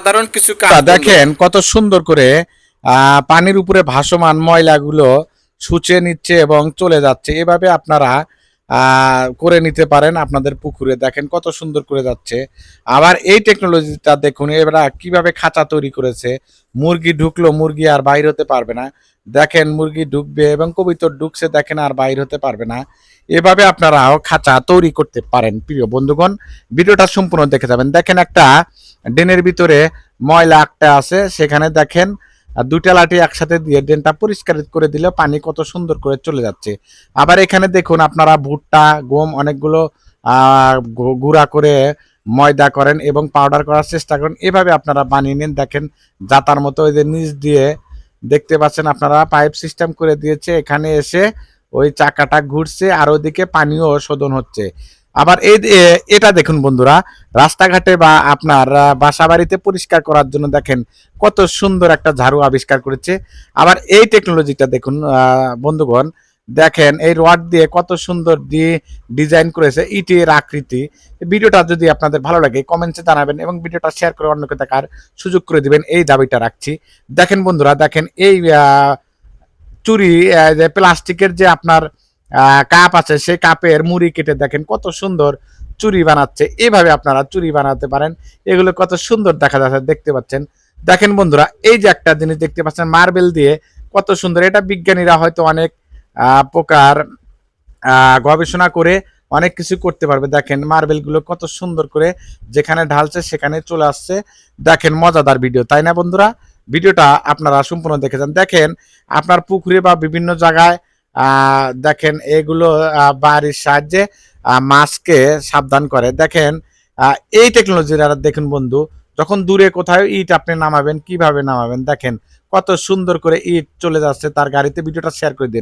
সাধারণ কিছু কাজ দেখেন কত সুন্দর করে পানির উপরে ভাসমান ময়লাগুলো শুচে নিচ্ছে এবং চলে যাচ্ছে। এভাবে আপনারা করে নিতে পারেন আপনাদের পুকুরে। দেখেন কত সুন্দর করে যাচ্ছে। আবার এই টেকনোলজিটা দেখুন এরা কিভাবে খাঁচা তৈরি করেছে। মুরগি ঢুকলো, মুরগি আর বাইর হতে পারবে না। দেখেন মুরগি ঢুকবে এবং কবুতর ঢুকছে, দেখেন আর বাইর হতে পারবে না। এভাবে আপনারাও খাঁচা তৈরি করতে পারেন প্রিয় বন্ধুগণ। ভিডিওটা সম্পূর্ণ দেখে যাবেন। দেখেন একটা ড্রেনের ভিতরে ময়লা একটা আছে, সেখানে দেখেন দুইটা লাঠি একসাথে দিয়ে ড্রেনটা পরিষ্কার করে দিলে পানি কত সুন্দর করে চলে যাচ্ছে। আবার এখানে দেখুন আপনারা ভুট্টা, গম অনেকগুলো গুঁড়া করে ময়দা করেন এবং পাউডার করার চেষ্টা করেন। এভাবে আপনারা বানিয়ে নিন। দেখেন জাতার মতো ওই যে নিচ দিয়ে দেখতে পাচ্ছেন আপনারা পাইপ সিস্টেম করে দিয়েছে, এখানে এসে ওই চাকাটা ঘুরছে আর ওইদিকে পানিও শোধন হচ্ছে। আবার এটা দেখুন বন্ধুরা, রাস্তাঘাটে বা আপনার বাসা বাড়িতে পরিষ্কার করার জন্য দেখেন কত সুন্দর একটা ঝাড়ু আবিষ্কার করেছে। আবার এই টেকনোলজিটা দেখুন বন্ধুগণ, দেখেন এই রড দিয়ে কত সুন্দর দিয়ে ডিজাইন করেছে ইটের আকৃতি। ভিডিওটা যদি আপনাদের ভালো লাগে কমেন্টসে জানাবেন এবং ভিডিওটা শেয়ার করে অন্যকে দেখার সুযোগ করে দিবেন, এই দাবিটা রাখছি। দেখেন বন্ধুরা, দেখেন এই চুরি যে প্লাস্টিকের যে আপনার কাপ আছে, সেই কাপের মুড়ি কেটে দেখেন কত সুন্দর চুরি বানাচ্ছে। এইভাবে আপনারা চুরি বানাতে পারেন। এগুলো কত সুন্দর দেখা যাচ্ছে, দেখতে পাচ্ছেন। দেখেন বন্ধুরা, এই যে একটা জিনিস দেখতে পাচ্ছেন মার্বেল দিয়ে কত সুন্দর, এটা বিজ্ঞানীরা হয়তো অনেক প্রকার গবেষণা করে অনেক কিছু করতে পারবে। দেখেন মার্বেল গুলো কত সুন্দর করে যেখানে ঢালছে সেখানে চলে আসছে। দেখেন মজাদার ভিডিও, তাই না বন্ধুরা? ভিডিওটা আপনারা সম্পূর্ণ দেখে যান। দেখেন আপনার পুকুরে বা বিভিন্ন জায়গায় দেখেন এগুলো বাড়ির সাহায্যে মাছকে সাবধান করে। দেখেন এই টেকনোলজিটা দেখুন বন্ধু, যখন দূরে কোথাও ইট আপনি নামাবেন, কিভাবে নামাবেন দেখেন কত সুন্দর করে ইট চলে যাচ্ছে তার গাড়িতে। ভিডিওটা শেয়ার করে দিন।